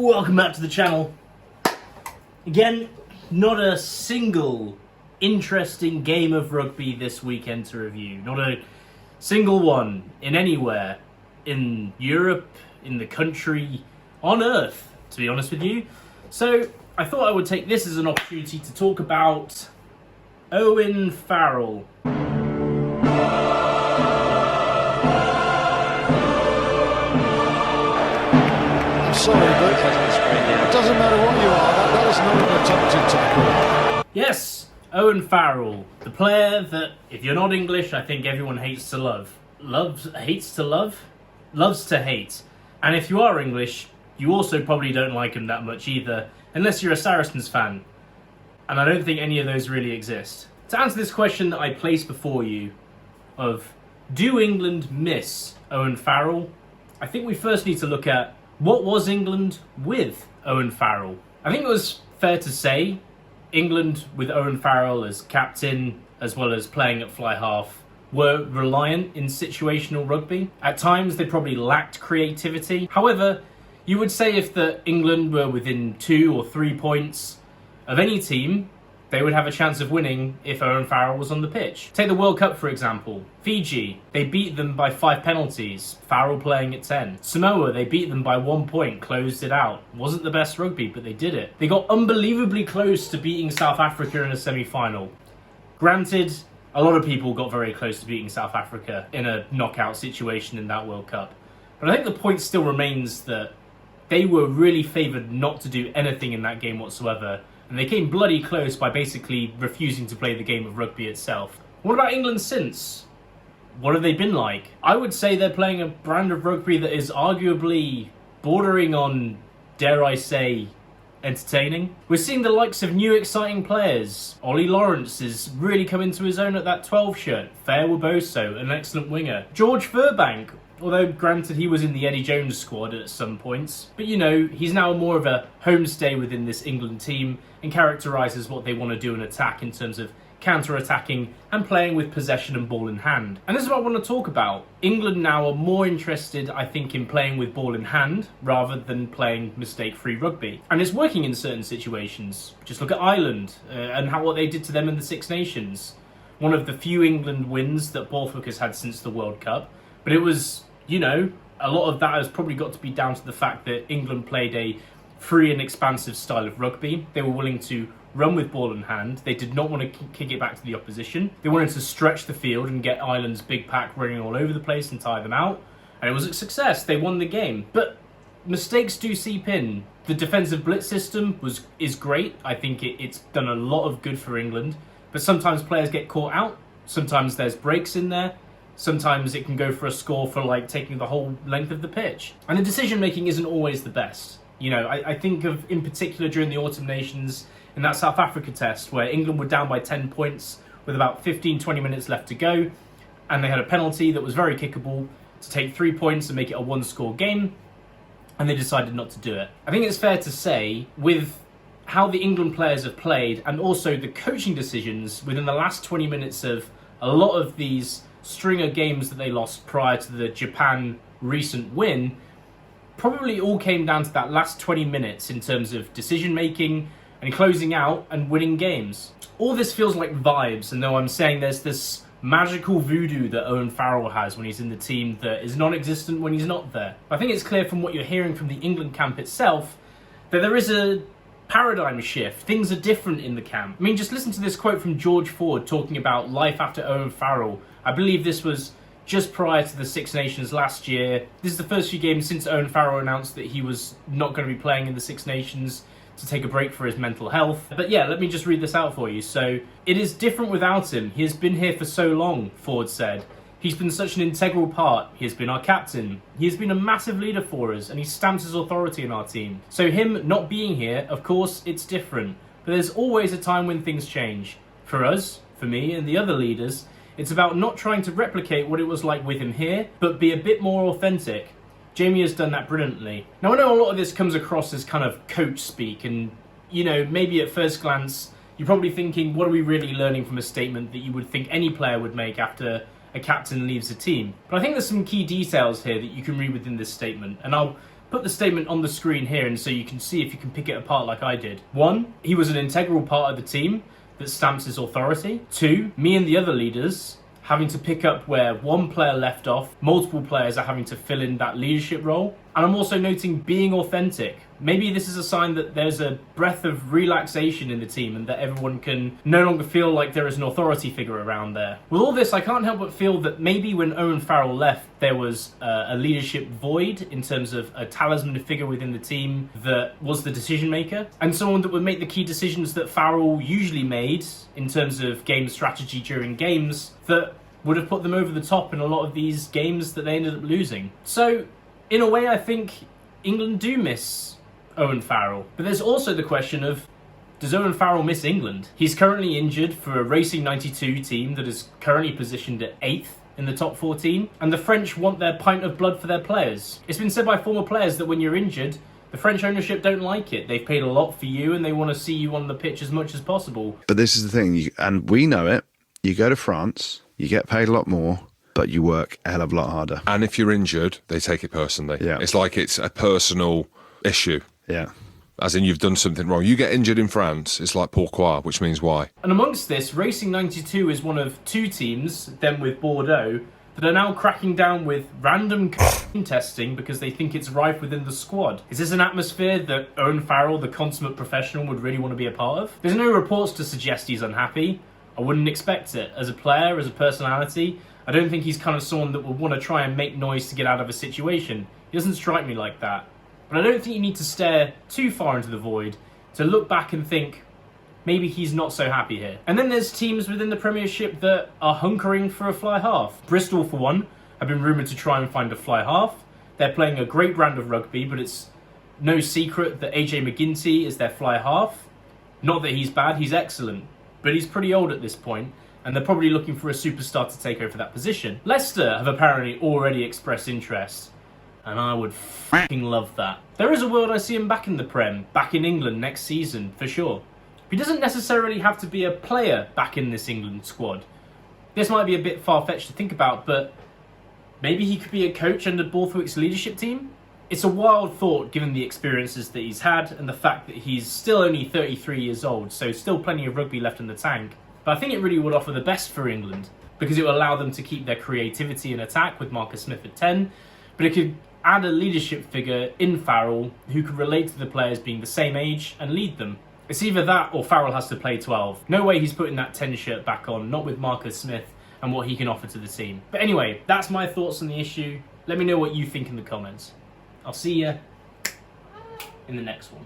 Welcome back to the channel. Again, not a single interesting game of rugby this weekend to review. Not a single one in anywhere in Europe, in the country, on Earth, to be honest with you. So I thought I would take this as an opportunity to talk about Owen Farrell. Sorry, but it doesn't matter what you are, that is not an attempted tackle. Yes, Owen Farrell, the player that, if you're not English, I think everyone hates to love. Hates to love? Loves to hate. And if you are English, you also probably don't like him that much either, unless you're a Saracens fan. And I don't think any of those really exist. To answer this question that I placed before you, of do England miss Owen Farrell? I think we first need to look at what was England with Owen Farrell? I think it was fair to say England with Owen Farrell as captain, as well as playing at fly half, were reliant in situational rugby. At times they probably lacked creativity. However, you would say if England were within 2 or 3 points of any team, they would have a chance of winning if Owen Farrell was on the pitch. Take the World Cup, for example. Fiji, they beat them by 5 penalties, Farrell playing at 10. Samoa, they beat them by 1 point, closed it out. Wasn't the best rugby, but they did it. They got unbelievably close to beating South Africa in a semi-final. Granted, a lot of people got very close to beating South Africa in a knockout situation in that World Cup. But I think the point still remains that they were really favoured not to do anything in that game whatsoever. And they came bloody close by basically refusing to play the game of rugby itself. What about England since? What have they been like? I would say they're playing a brand of rugby that is arguably bordering on, dare I say, entertaining. We're seeing the likes of new exciting players. Ollie Lawrence is really coming to his own at that 12 shirt. Fair Weboso, an excellent winger. George Furbank, although granted he was in the Eddie Jones squad at some points. But you know, he's now more of a homestay within this England team and characterises what they want to do in attack in terms of counter-attacking and playing with possession and ball in hand. And this is what I want to talk about. England now are more interested, I think, in playing with ball in hand rather than playing mistake-free rugby. And it's working in certain situations. Just look at Ireland and what they did to them in the Six Nations. One of the few England wins that Borthwick has had since the World Cup. But it was, you know, a lot of that has probably got to be down to the fact that England played a free and expansive style of rugby. They were willing to run with ball in hand. They did not want to kick it back to the opposition. They wanted to stretch the field and get Ireland's big pack running all over the place and tire them out. And it was a success. They won the game. But mistakes do seep in. The defensive blitz system is great. I think it's done a lot of good for England. But sometimes players get caught out. Sometimes there's breaks in there. Sometimes it can go for a score for like taking the whole length of the pitch. And the decision making isn't always the best. You know, I think of in particular during the Autumn Nations in that South Africa test where England were down by 10 points with about 15-20 minutes left to go, and they had a penalty that was very kickable to take 3 points and make it a 1-score game, and they decided not to do it. I think it's fair to say, with how the England players have played and also the coaching decisions within the last 20 minutes of a lot of these string of games that they lost prior to the Japan recent win, probably all came down to that last 20 minutes in terms of decision making and closing out and winning games. All this feels like vibes, and though I'm saying there's this magical voodoo that Owen Farrell has when he's in the team that is non-existent when he's not there. I think it's clear from what you're hearing from the England camp itself that there is a paradigm shift. Things are different in the camp. I mean, just listen to this quote from George Ford talking about life after Owen Farrell. I believe this was just prior to the Six Nations last year. This is the first few games since Owen Farrell announced that he was not going to be playing in the Six Nations to take a break for his mental health. But yeah, let me just read this out for you. So, it is different without him. He has been here for so long, Ford said. He's been such an integral part. He has been our captain. He has been a massive leader for us, and he stamps his authority in our team. So him not being here, of course, it's different. But there's always a time when things change. For us, for me, and the other leaders, it's about not trying to replicate what it was like with him here, but be a bit more authentic. Jamie has done that brilliantly. Now, I know a lot of this comes across as kind of coach speak, and, you know, maybe at first glance, you're probably thinking, what are we really learning from a statement that you would think any player would make after a captain leaves a team? But I think there's some key details here that you can read within this statement, and I'll put the statement on the screen here and so you can see if you can pick it apart like I did. 1, he was an integral part of the team that stamps his authority. 2, me and the other leaders having to pick up where one player left off, multiple players are having to fill in that leadership role. And I'm also noting being authentic. Maybe this is a sign that there's a breath of relaxation in the team and that everyone can no longer feel like there is an authority figure around there. With all this, I can't help but feel that maybe when Owen Farrell left, there was a leadership void in terms of a talisman figure within the team that was the decision maker and someone that would make the key decisions that Farrell usually made in terms of game strategy during games that would have put them over the top in a lot of these games that they ended up losing. So, in a way, I think England do miss Owen Farrell. But there's also the question of, does Owen Farrell miss England? He's currently injured for a Racing 92 team that is currently positioned at 8th in the top 14, and the French want their pint of blood for their players. It's been said by former players that when you're injured, the French ownership don't like it. They've paid a lot for you and they want to see you on the pitch as much as possible. But this is the thing, and we know it. You go to France, you get paid a lot more, but you work a hell of a lot harder. And if you're injured, they take it personally. Yeah. It's like it's a personal issue. Yeah. As in, you've done something wrong. You get injured in France, it's like pourquoi, which means why. And amongst this, Racing 92 is one of 2 teams, them with Bordeaux, that are now cracking down with random testing because they think it's rife within the squad. Is this an atmosphere that Owen Farrell, the consummate professional, would really want to be a part of? There's no reports to suggest he's unhappy. I wouldn't expect it. As a player, as a personality, I don't think he's kind of someone that would want to try and make noise to get out of a situation. He doesn't strike me like that. But I don't think you need to stare too far into the void to look back and think, maybe he's not so happy here. And then there's teams within the Premiership that are hunkering for a fly half. Bristol, for one, have been rumoured to try and find a fly half. They're playing a great brand of rugby, but it's no secret that AJ McGinty is their fly half. Not that he's bad, he's excellent. But he's pretty old at this point, and they're probably looking for a superstar to take over that position. Leicester have apparently already expressed interest, and I would fucking love that. There is a world I see him back in the Prem, back in England next season, for sure. He doesn't necessarily have to be a player back in this England squad. This might be a bit far-fetched to think about, but maybe he could be a coach under Borthwick's leadership team? It's a wild thought given the experiences that he's had and the fact that he's still only 33 years old, so still plenty of rugby left in the tank. But I think it really would offer the best for England because it will allow them to keep their creativity in attack with Marcus Smith at 10, but it could add a leadership figure in Farrell who could relate to the players being the same age and lead them. It's either that or Farrell has to play 12. No way he's putting that 10 shirt back on, not with Marcus Smith and what he can offer to the team. But anyway, that's my thoughts on the issue. Let me know what you think in the comments. I'll see you in the next one.